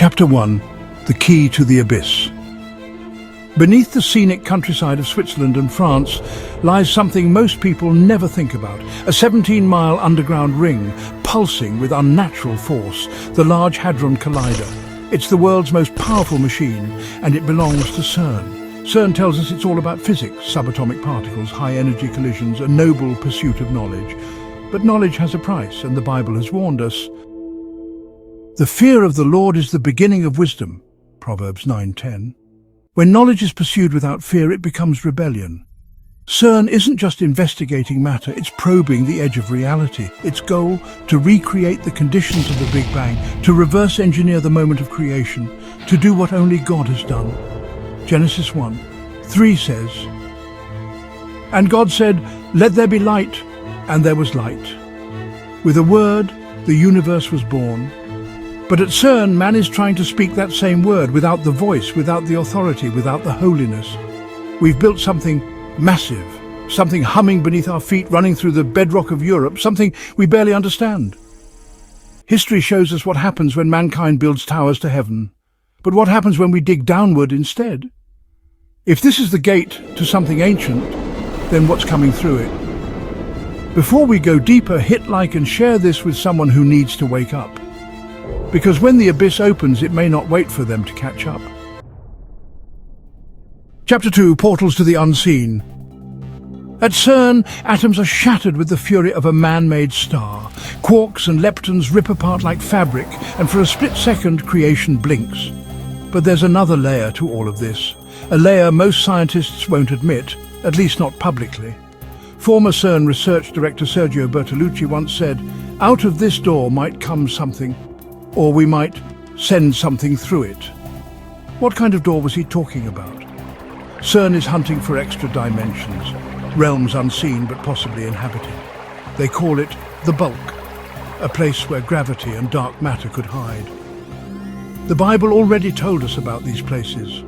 Chapter 1. The Key to the Abyss. Beneath the scenic countryside of Switzerland and France lies something most people never think about, a 17-mile underground ring pulsing with unnatural force, the Large Hadron Collider. It's the world's most powerful machine, and it belongs to CERN. CERN tells us it's all about physics, subatomic particles, high-energy collisions, a noble pursuit of knowledge. But knowledge has a price, and the Bible has warned us. The fear of the Lord is the beginning of wisdom, Proverbs 9:10. When knowledge is pursued without fear, it becomes rebellion. CERN isn't just investigating matter, it's probing the edge of reality. Its goal, to recreate the conditions of the Big Bang, to reverse engineer the moment of creation, to do what only God has done. Genesis 1:3 says, "And God said, 'Let there be light,' and there was light. With a word, the universe was born." But at CERN, man is trying to speak that same word without the voice, without the authority, without the holiness. We've built something massive, something humming beneath our feet, running through the bedrock of Europe, something we barely understand. History shows us what happens when mankind builds towers to heaven. But what happens when we dig downward instead? If this is the gate to something ancient, then what's coming through it? Before we go deeper, hit like and share this with someone who needs to wake up. Because when the abyss opens, it may not wait for them to catch up. Chapter 2. Portals to the Unseen. At CERN, atoms are shattered with the fury of a man-made star. Quarks and leptons rip apart like fabric, and for a split second, creation blinks. But there's another layer to all of this, a layer most scientists won't admit, at least not publicly. Former CERN research director Sergio Bertolucci once said, "Out of this door might come something, or we might send something through it." What kind of door was he talking about? CERN is hunting for extra dimensions, realms unseen but possibly inhabited. They call it the bulk, a place where gravity and dark matter could hide. The Bible already told us about these places.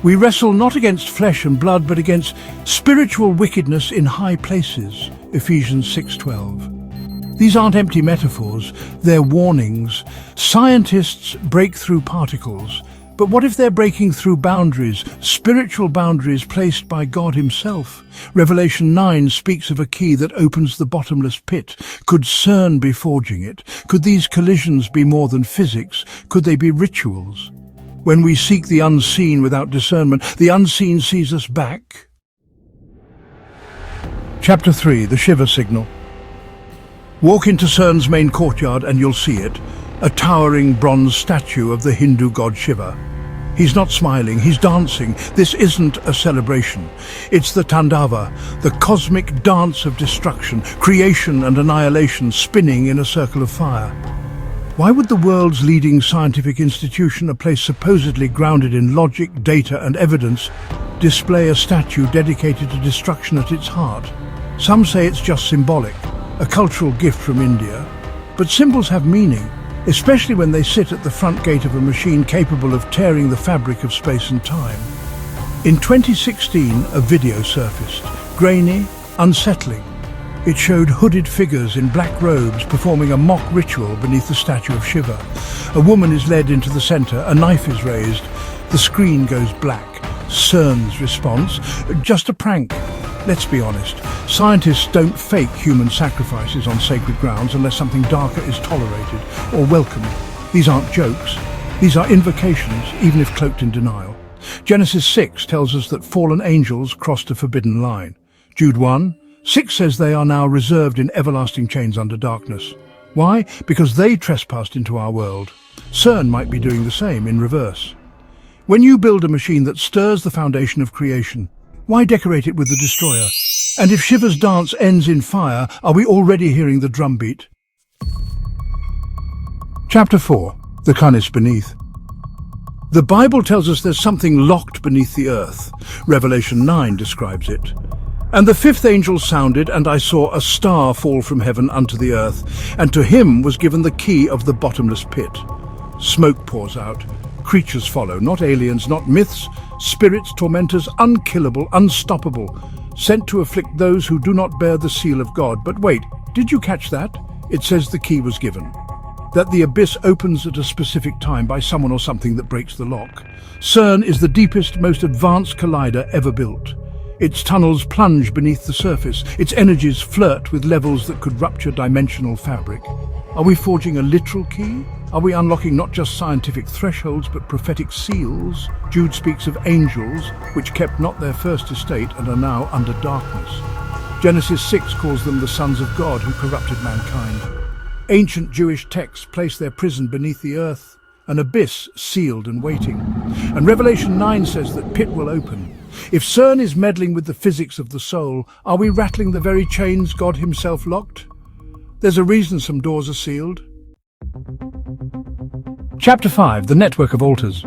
We wrestle not against flesh and blood, but against spiritual wickedness in high places, Ephesians 6:12. These aren't empty metaphors, they're warnings. Scientists break through particles, but what if they're breaking through boundaries, spiritual boundaries placed by God himself? Revelation 9 speaks of a key that opens the bottomless pit. Could CERN be forging it? Could these collisions be more than physics? Could they be rituals? When we seek the unseen without discernment, the unseen sees us back. Chapter 3. The SHIVA signal. Walk into CERN's main courtyard and you'll see it, a towering bronze statue of the Hindu god Shiva. He's not smiling, he's dancing. This isn't a celebration. It's the Tandava, the cosmic dance of destruction, creation and annihilation spinning in a circle of fire. Why would the world's leading scientific institution, a place supposedly grounded in logic, data and evidence, display a statue dedicated to destruction at its heart? Some say it's just symbolic, a cultural gift from India. But symbols have meaning, especially when they sit at the front gate of a machine capable of tearing the fabric of space and time. In 2016, a video surfaced, grainy, unsettling. It showed hooded figures in black robes performing a mock ritual beneath the statue of Shiva. A woman is led into the center, a knife is raised, the screen goes black. CERN's response, just a prank. Let's be honest, scientists don't fake human sacrifices on sacred grounds unless something darker is tolerated or welcomed. These aren't jokes. These are invocations, even if cloaked in denial. Genesis 6 tells us that fallen angels crossed a forbidden line. Jude 1:6 says they are now reserved in everlasting chains under darkness. Why? Because they trespassed into our world. CERN might be doing the same in reverse. When you build a machine that stirs the foundation of creation, why decorate it with the destroyer? And if Shiva's dance ends in fire, are we already hearing the drumbeat? Chapter 4. The Canis beneath. The Bible tells us there's something locked beneath the earth. Revelation 9 describes it. "And the fifth angel sounded, and I saw a star fall from heaven unto the earth, and to him was given the key of the bottomless pit." Smoke pours out. Creatures follow, not aliens, not myths, spirits, tormentors, unkillable, unstoppable, sent to afflict those who do not bear the seal of God. But wait, did you catch that? It says the key was given. that the abyss opens at a specific time by someone or something that breaks the lock. CERN is the deepest, most advanced collider ever built. Its tunnels plunge beneath the surface. Its energies flirt with levels that could rupture dimensional fabric. Are we forging a literal key? Are we unlocking not just scientific thresholds but prophetic seals? Jude speaks of angels, which kept not their first estate and are now under darkness. Genesis 6 calls them the sons of God who corrupted mankind. Ancient Jewish texts place their prison beneath the earth, an abyss sealed and waiting. And Revelation 9 says that pit will open. If CERN is meddling with the physics of the soul, are we rattling the very chains God himself locked? There's a reason some doors are sealed. Chapter 5. The Network of Altars.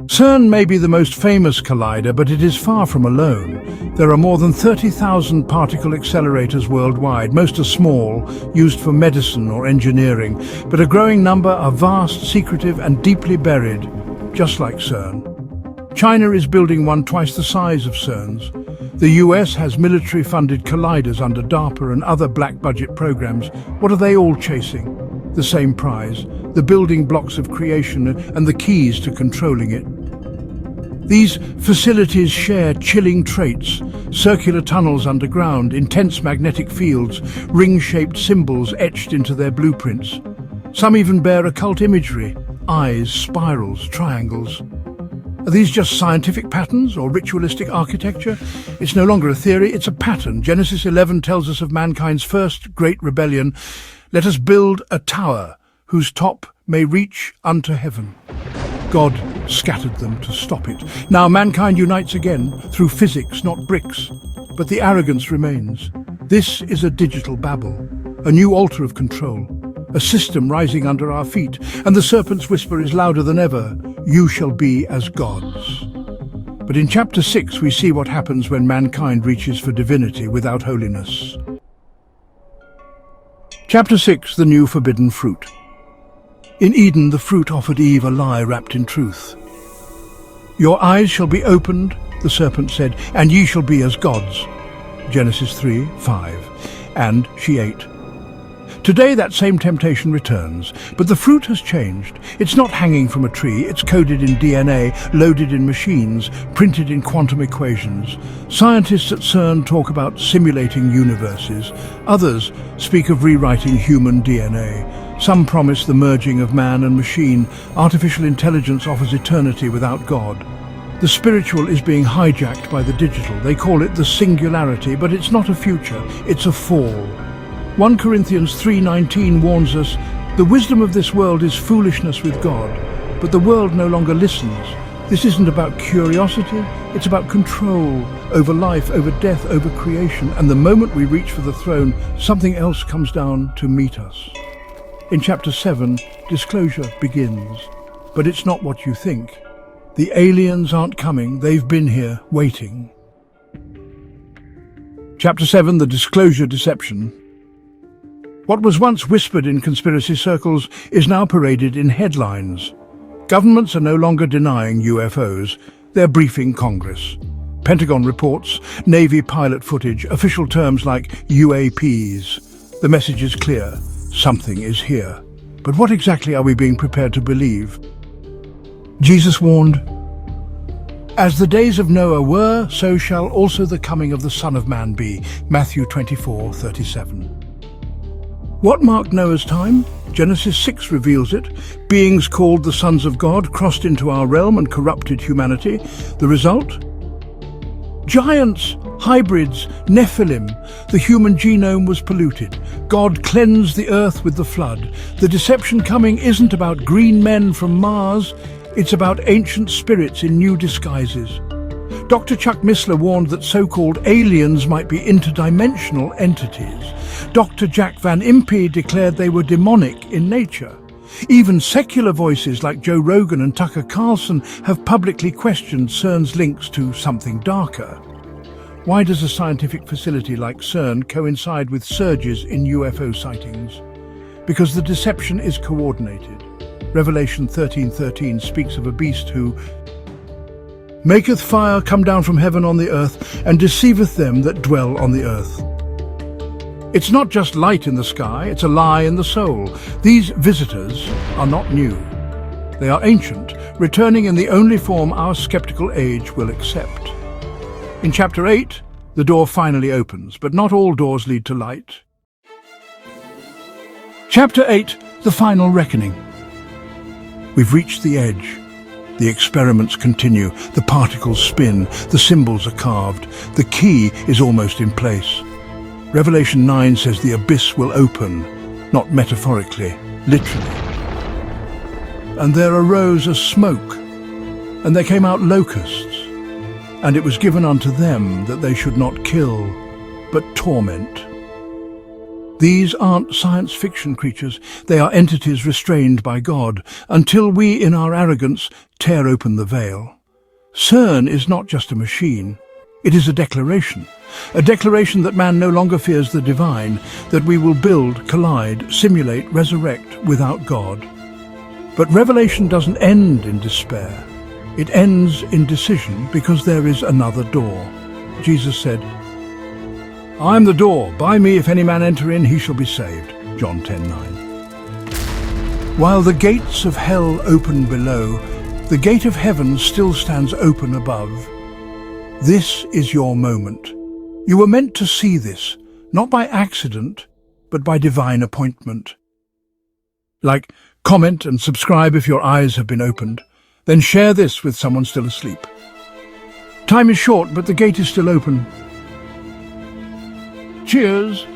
CERN may be the most famous collider, but it is far from alone. There are more than 30,000 particle accelerators worldwide. Most are small, used for medicine or engineering, but a growing number are vast, secretive and deeply buried, just like CERN. China is building one twice the size of CERN's. The US has military-funded colliders under DARPA and other black-budget programs. What are they all chasing? The same prize, the building blocks of creation and the keys to controlling it. These facilities share chilling traits: circular tunnels underground, intense magnetic fields, ring-shaped symbols etched into their blueprints. Some even bear occult imagery: eyes, spirals, triangles. Are these just scientific patterns or ritualistic architecture? It's no longer a theory, it's a pattern. Genesis 11 tells us of mankind's first great rebellion. Let us build a tower whose top may reach unto heaven. God scattered them to stop it. Now mankind unites again through physics, not bricks. But the arrogance remains. This is a digital Babel, a new altar of control, a system rising under our feet, and the serpent's whisper is louder than ever: you shall be as gods. But in chapter 6 we see what happens when mankind reaches for divinity without holiness. Chapter 6. The New Forbidden Fruit. In Eden, the fruit offered Eve a lie wrapped in truth. Your eyes shall be opened, the serpent said, and ye shall be as gods. Genesis 3:5. And she ate. Today that same temptation returns, but the fruit has changed. It's not hanging from a tree, it's coded in DNA, loaded in machines, printed in quantum equations. Scientists at CERN talk about simulating universes. Others speak of rewriting human DNA. Some promise the merging of man and machine. Artificial intelligence offers eternity without God. The spiritual is being hijacked by the digital. They call it the singularity, but it's not a future, it's a fall. 1 Corinthians 3:19 warns us, the wisdom of this world is foolishness with God, but the world no longer listens. This isn't about curiosity, it's about control over life, over death, over creation, and the moment we reach for the throne, something else comes down to meet us. In chapter 7, disclosure begins, but it's not what you think. The aliens aren't coming, they've been here, waiting. Chapter 7, the disclosure deception. What was once whispered in conspiracy circles is now paraded in headlines. Governments are no longer denying UFOs, they're briefing Congress. Pentagon reports, Navy pilot footage, official terms like UAPs. The message is clear, something is here. But what exactly are we being prepared to believe? Jesus warned, as the days of Noah were, so shall also the coming of the Son of Man be. Matthew 24:37. What marked Noah's time? Genesis 6 reveals it. Beings called the sons of God crossed into our realm and corrupted humanity. The result? Giants, hybrids, Nephilim. The human genome was polluted. God cleansed the earth with the flood. The deception coming isn't about green men from Mars. It's about ancient spirits in new disguises. Dr. Chuck Missler warned that so-called aliens might be interdimensional entities. Dr. Jack Van Impe declared they were demonic in nature. Even secular voices like Joe Rogan and Tucker Carlson have publicly questioned CERN's links to something darker. Why does a scientific facility like CERN coincide with surges in UFO sightings? Because the deception is coordinated. Revelation 13:13 speaks of a beast who maketh fire come down from heaven on the earth, and deceiveth them that dwell on the earth. It's not just light in the sky, it's a lie in the soul. These visitors are not new. They are ancient, returning in the only form our skeptical age will accept. In Chapter 8, the door finally opens, but not all doors lead to light. Chapter 8, the final reckoning. We've reached the edge. The experiments continue, the particles spin, the symbols are carved, the key is almost in place. Revelation 9 says the abyss will open, not metaphorically, literally. And there arose a smoke, and there came out locusts, and it was given unto them that they should not kill, but torment. These aren't science fiction creatures, they are entities restrained by God, until we, in our arrogance, tear open the veil. CERN is not just a machine, it is a declaration that man no longer fears the divine, that we will build, collide, simulate, resurrect without God. But Revelation doesn't end in despair, it ends in decision because there is another door. Jesus said, I am the door. By me, if any man enter in, he shall be saved. John 10:9. While the gates of hell open below, the gate of heaven still stands open above. This is your moment. You were meant to see this, not by accident, but by divine appointment. Like, comment and subscribe if your eyes have been opened. Then share this with someone still asleep. Time is short, but the gate is still open. Cheers!